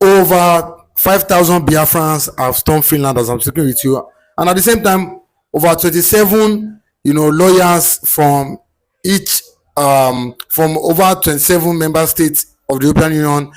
over 5,000 Biafrans have stormed Finland as I'm speaking with you, and at the same time, over 27, lawyers from each from over 27 member states of the European Union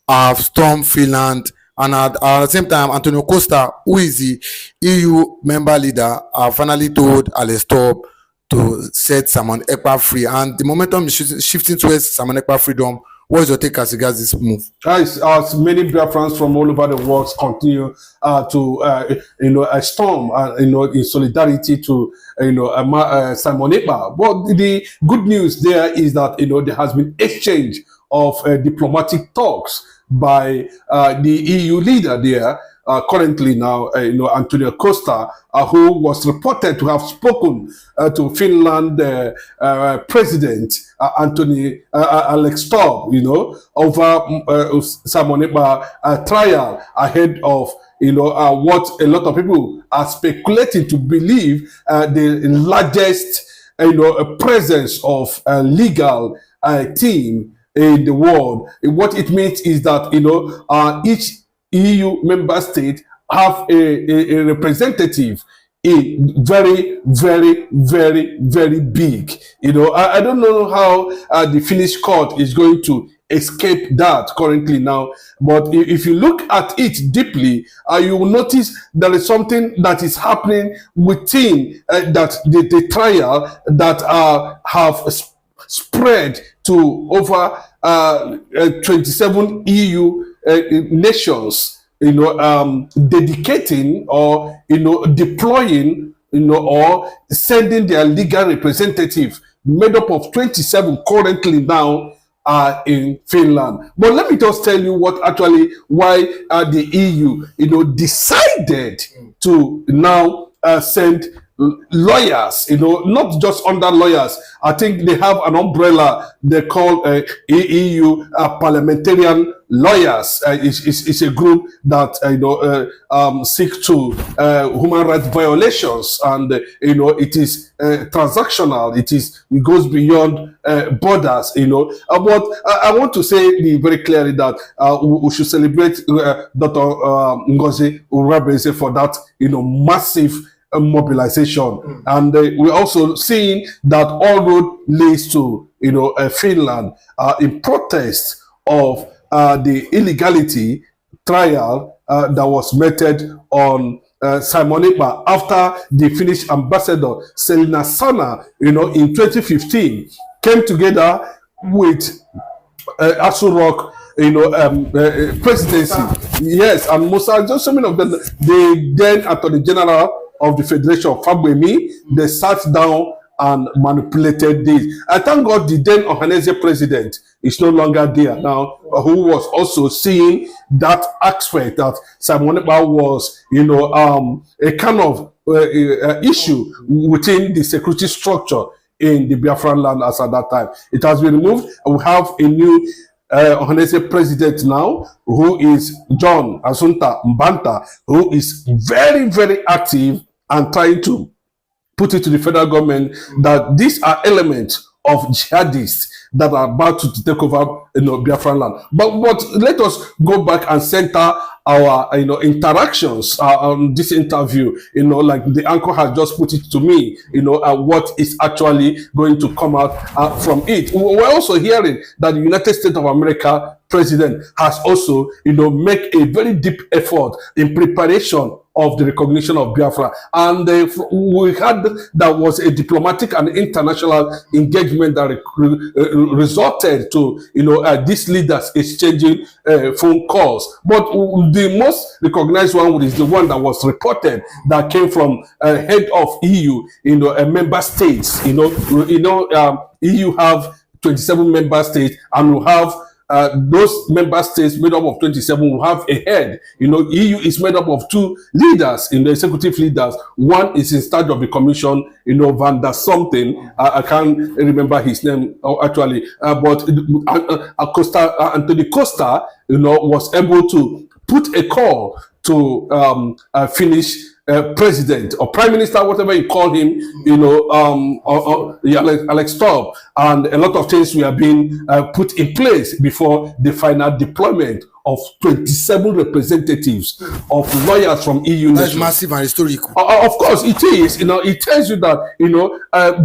have stormed Finland. And at the same time, Antonio Costa, who is the EU member leader, finally told Alestor to set Simonekpa free. And the momentum is shifting towards Simonekpa freedom. What is your take as regards this move? As many Biafrans from all over the world continue to storm, in solidarity to Simonekpa. But the good news there is that there has been exchange of diplomatic talks by the EU leader there. Currently now, Antonio Costa, who was reported to have spoken to Finland President Anthony Alestor, over Simonekpa trial ahead of what a lot of people are speculating to believe the largest presence of a legal team in the world. What it means is that each EU member state have a representative, very, very, very, very big. I don't know how the Finnish court is going to escape that currently now, but if you look at it deeply, you will notice there is something that is happening within that the trial that have spread to over 27 EU nations, dedicating or deploying, or sending their legal representative, made up of 27 currently now in Finland. But let me just tell you why the EU, decided to now send lawyers, not just under lawyers. I think they have an umbrella they call EU parliamentarian lawyers. It's a group that seek to human rights violations, and it is transactional. It goes beyond borders. But I want to say very clearly that we should celebrate Dr. Ngozi Urabese for that massive mobilization, and we're also seeing that all road leads to Finland in protest of the illegality trial that was meted on Simonekpa after the Finnish ambassador Selina Sana in 2015 came together with Asu Rock presidency, yes, and Musa, just so many of them, the then Attorney General of the Federation of Fagbemi, they sat down and manipulated this. I thank God the then Ohanese president is no longer there now, who was also seeing that aspect that Simonekpa was, a kind of issue within the security structure in the Biafran land as at that time. It has been removed, and we have a new Ohanese president now, who is John Assunta Mbanta, who is very, very active and trying to put it to the federal government that these are elements of jihadists that are about to take over Biafran land. But let us go back and center our interactions on this interview. Like the anchor has just put it to me, what is actually going to come out from it. We're also hearing that the United States of America president has also make a very deep effort in preparation of the recognition of Biafra, and we had that was a diplomatic and international engagement that resulted to these leaders exchanging phone calls. But the most recognized one is the one that was reported that came from head of EU, member states. EU have 27 member states, and we have those member states made up of 27 will have a head. EU is made up of two leaders, executive leaders. One is in charge of the commission, Van der something. I can't remember his name actually, but Anthony Costa, was able to put a call to Finnish president or prime minister, whatever you call him, Alex Top, and a lot of things were being put in place before the final deployment of 27 representatives of lawyers from EU That's nations. massive and historical. Of course, it is. It tells you that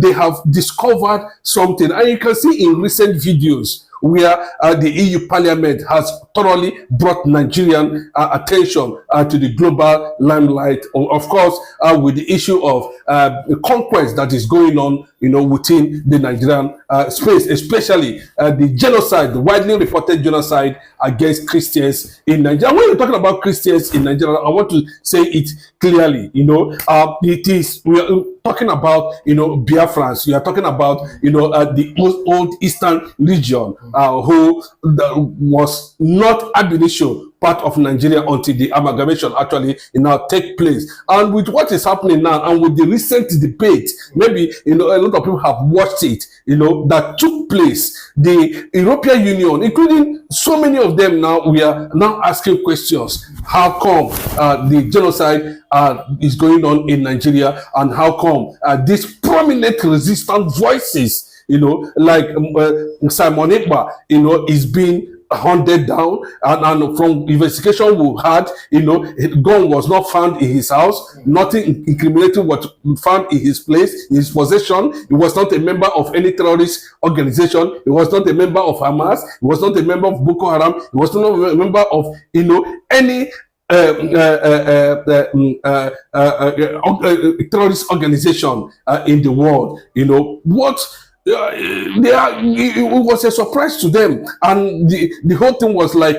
they have discovered something, and you can see in recent videos where the EU Parliament has thoroughly brought Nigerian attention to the global limelight. Of course, with the issue of the conquest that is going on, within the Nigerian space, especially the genocide, the widely reported genocide against Christians in Nigeria. When you're talking about Christians in Nigeria, I want to say it clearly. It is, we are talking about Biafrans. We are talking about the old eastern region who was not ab initio part of Nigeria until the amalgamation actually now take place. And with what is happening now, and with the recent debate, maybe a lot of people have watched it, that took place. The European Union, including so many of them now, we are now asking questions. How come the genocide is going on in Nigeria, and how come these prominent resistant voices, like simonekpa, is being hunted down, and from investigation we had, gun was not found in his house, nothing incriminating was found in his place, in his possession. He was not a member of any terrorist organization. He was not a member of Hamas. He was not a member of Boko Haram. He was not a member of any terrorist organization in the world. It was a surprise to them, and the whole thing was like,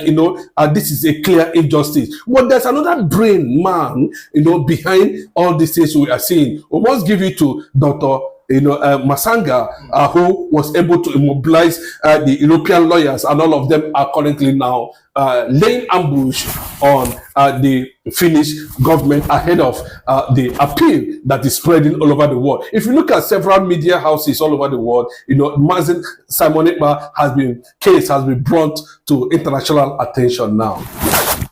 this is a clear injustice. But there's another brain man, behind all these things we are seeing. We must give it to Dr. Masanga, who was able to immobilize the European lawyers, and all of them are currently now laying ambush on the Finnish government ahead of the appeal that is spreading all over the world. If you look at several media houses all over the world, Mazen simonekpa case has been brought to international attention now.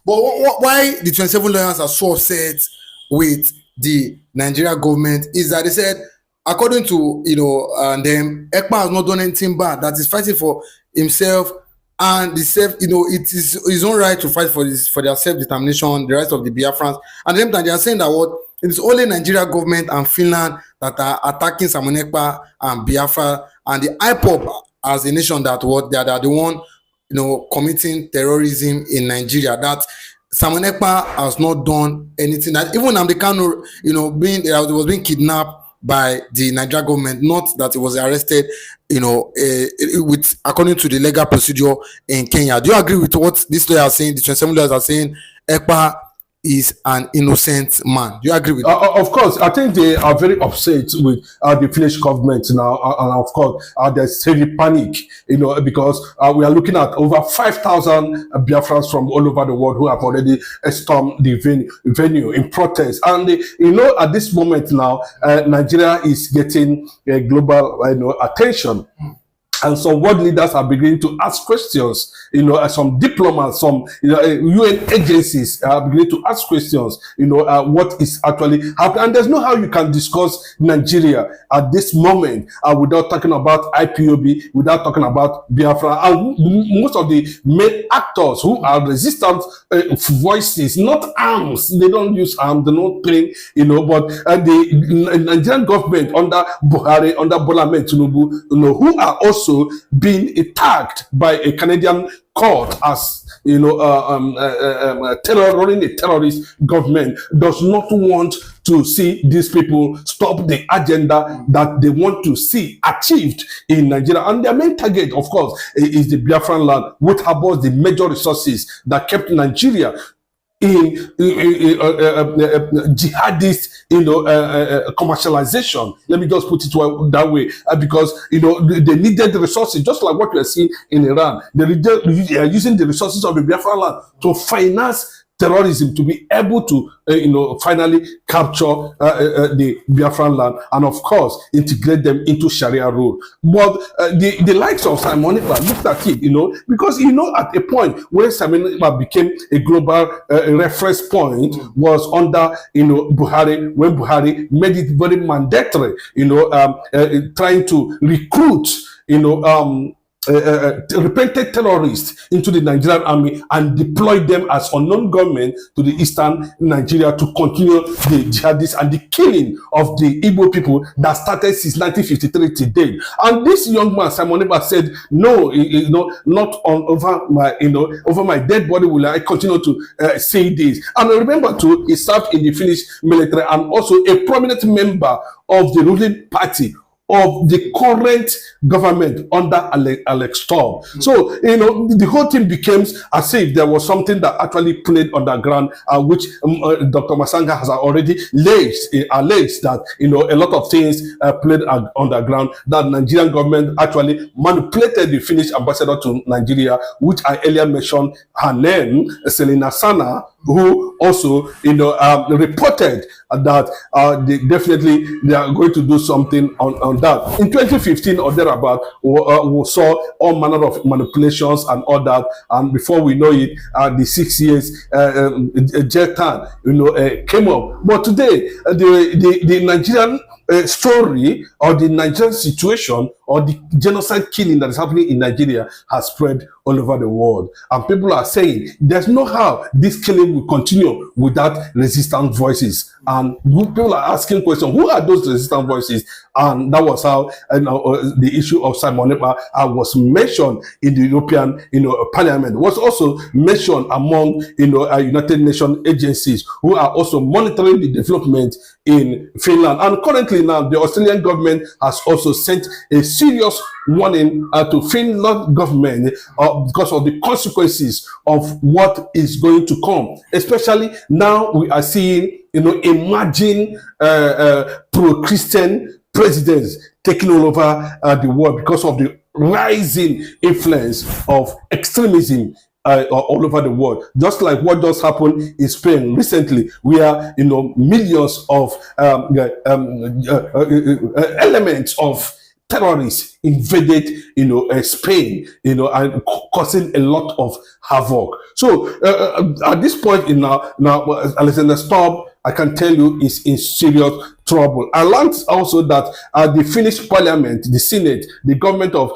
But why the 27 lawyers are so upset with the Nigeria government is that they said, according to them, Ekpa has not done anything bad, that is fighting for himself and the self, it is his own right to fight for their self-determination, the rights of the Biafrans. And then they are saying that it is only Nigeria government and Finland that are attacking simonekpa and Biafra, and the IPOB as a nation that they are the one committing terrorism in Nigeria. That simonekpa has not done anything. That even Nnamdi Kanu, was being kidnapped by the Nigeria government, not that it was arrested, according to the legal procedure in Kenya. Do you agree with what these lawyers are saying? The 27 lawyers are saying Ekpa is an innocent man. Do you agree with that? Of course, I think they are very upset with the Finnish government now, and of course, there's heavy panic, because we are looking at over 5,000 Biafrans from all over the world who have already stormed the venue in protest. And at this moment now, Nigeria is getting global attention. And some world leaders are beginning to ask questions. Some diplomats, some UN agencies are beginning to ask questions. What is actually happening? And there's no how you can discuss Nigeria at this moment without talking about IPOB, without talking about Biafra, and most of the main actors who are resistant voices, not arms. They don't use arms. They don't train. But the Nigerian government under Buhari, under Bola Ahmed Tinubu, who are also being attacked by a Canadian court as running a terrorist government, does not want to see these people stop the agenda that they want to see achieved in Nigeria. And their main target, of course, is the Biafran land, which harbors the major resources that kept Nigeria in jihadist, commercialization. Let me just put it that way, because they needed the resources, just like what we are seeing in Iran. They are using the resources of the Biafra land to finance terrorism to be able to, finally capture the Biafran land and, of course, integrate them into Sharia rule. But the likes of Simonekpa looked at it, because, at a point where Simonekpa became a global reference point was under, Buhari, when Buhari made it very mandatory, trying to recruit, repented terrorists into the Nigerian army and deploy them as unknown gunmen to the eastern Nigeria to continue the jihadists and the killing of the Igbo people that started since 1953 to date. And this young man, Simonekpa, said, no, not over my dead body will I continue to say this. And remember too, he served in the Finnish military and also a prominent member of the ruling party of the current government under Alex Storm. So, the whole thing becomes as if there was something that actually played underground, which Dr. Masanga has already alleged that, a lot of things played underground, that Nigerian government actually manipulated the Finnish ambassador to Nigeria, which I earlier mentioned her name, Selina Sana, who also, reported that they are going to do something on that. In 2015 or thereabout, we saw all manner of manipulations and all that, and before we know it, the 6 years jail time, came up. But today, the Nigerian story or the Nigerian situation or the genocide killing that is happening in Nigeria has spread all over the world. And people are saying there's no how this killing will continue without resistant voices. And people are asking questions, who are those resistant voices? And that was how the issue of Simonekpa was mentioned in the European Parliament, was also mentioned among United Nations agencies who are also monitoring the development in Finland. And currently now, the Australian government has also sent a serious warning to Finland government because of the consequences of what is going to come. Especially now we are seeing, emerging pro-Christian presidents taking all over the world because of the rising influence of extremism all over the world. Just like what just happened in Spain recently, where millions of elements of terrorists invaded Spain, and causing a lot of havoc. So at this point now Alexander Stubb, I can tell you, is in serious trouble. I learned also that the Finnish parliament, the Senate, the government of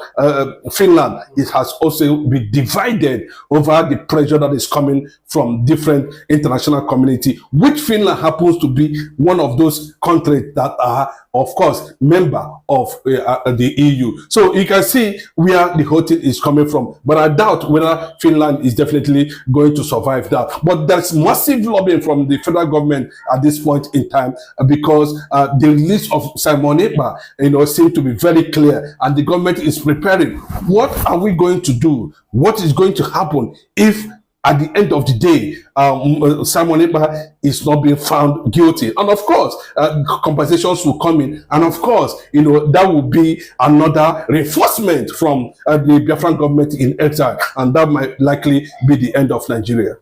Finland, it has also been divided over the pressure that is coming from different international community, which Finland happens to be one of those countries that are, of course, member of the EU. So you can see where the whole thing is coming from. But I doubt whether Finland is definitely going to survive that. But there's massive lobbying from the federal government at this point in time, because the release of Simonekpa, seems to be very clear, and the government is preparing. What are we going to do? What is going to happen if, at the end of the day, Simonekpa is not being found guilty? And of course, compensations will come in, and of course, that will be another reinforcement from the Biafran government in exile, and that might likely be the end of Nigeria.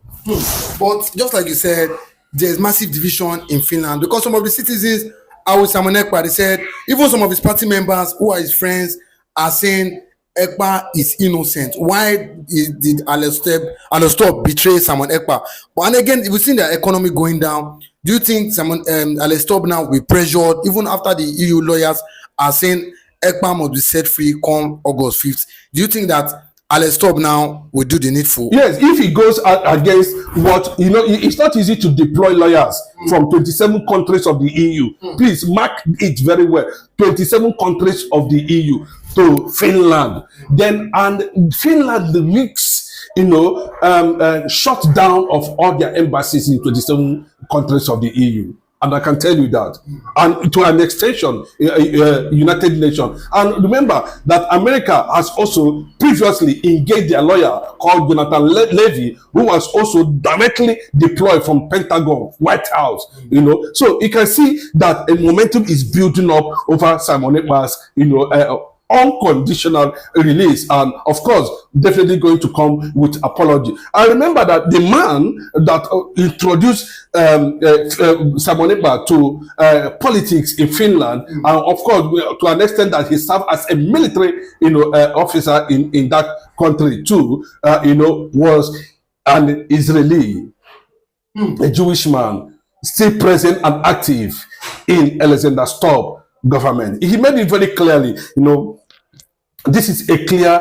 But just like you said, there's massive division in Finland because some of the citizens are with Simonekpa. They said even some of his party members who are his friends are saying Ekpa is innocent. Why did Alex Stubb betray Simonekpa? But and again, we've seen the economy going down. Do you think Alex Stubb now will be pressured, even after the EU lawyers are saying Ekpa must be set free come August 5th? Do you think that Alex Stubb now will do the needful? Yes, if he goes against what, it's not easy to deploy lawyers from 27 countries of the EU. Please mark it very well. 27 countries of the EU to Finland. And Finland leaks, shut down of all their embassies in 27 countries of the EU. And I can tell you that. And to an extension, United Nations. And remember that America has also previously engaged their lawyer called Jonathan Levy, who was also directly deployed from Pentagon, White House, So you can see that a momentum is building up over Simonekpa's, unconditional release, and of course, definitely going to come with apology. I remember that the man that introduced Simonekpa to politics in Finland, and of course, to an extent that he served as a military, officer in that country too, was an Israeli, a Jewish man, still present and active in Alexander Stubb government. He made it very clearly, this is a clear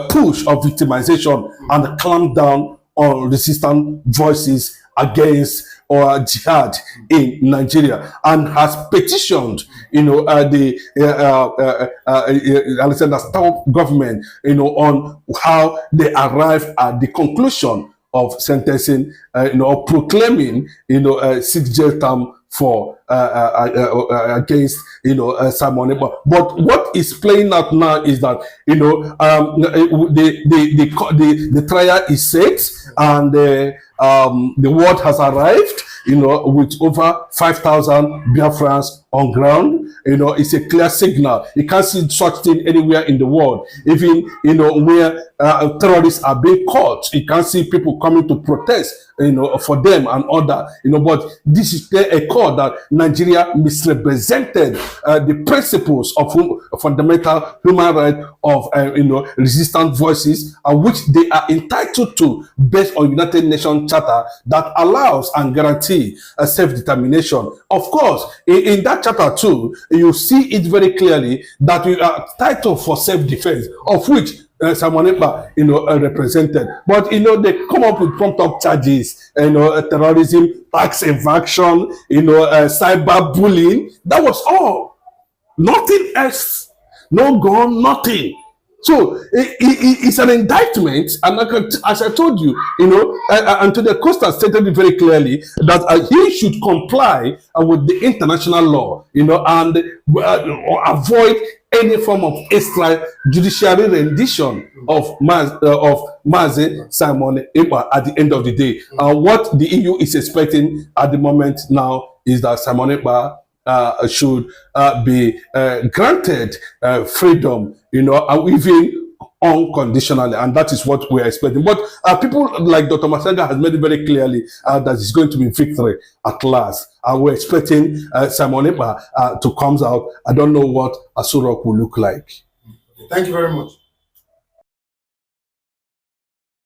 push of victimization and clamp down on resistant voices against or jihad in Nigeria, and has petitioned, the Alexander Stubb government, on how they arrive at the conclusion of sentencing, or proclaiming, 6 jail term for against Simonekpa. But what is playing out now is that the trial is set, and the word has arrived, with over 5,000 Biafrans on ground. It's a clear signal. You can't see such thing anywhere in the world. Even where terrorists are being caught, you can't see people coming to protest for them and other, but this is a call that Nigeria misrepresented the principles of fundamental human rights of resistant voices, which they are entitled to based on United Nations Charter that allows and guarantee self-determination. Of course, in that charter too, you see it very clearly that we are entitled for self-defense, of which Simonekpa, represented. But, they come up with pumped up charges, terrorism, tax evasion, cyber bullying. That was all. Nothing else. No gun, nothing. So it's an indictment, and as I told you, Antonio Costa stated it very clearly that he should comply with the international law, and avoid any form of extrajudicial rendition of Mazi Simonekpa at the end of the day. What the EU is expecting at the moment now is that Simonekpa should be granted freedom, even unconditionally, and that is what we are expecting. But people like Dr. Masenga has made it very clearly that it's going to be victory at last, and we're expecting Simonekpa to come out. I don't know what Asurok will look like. Thank you very much.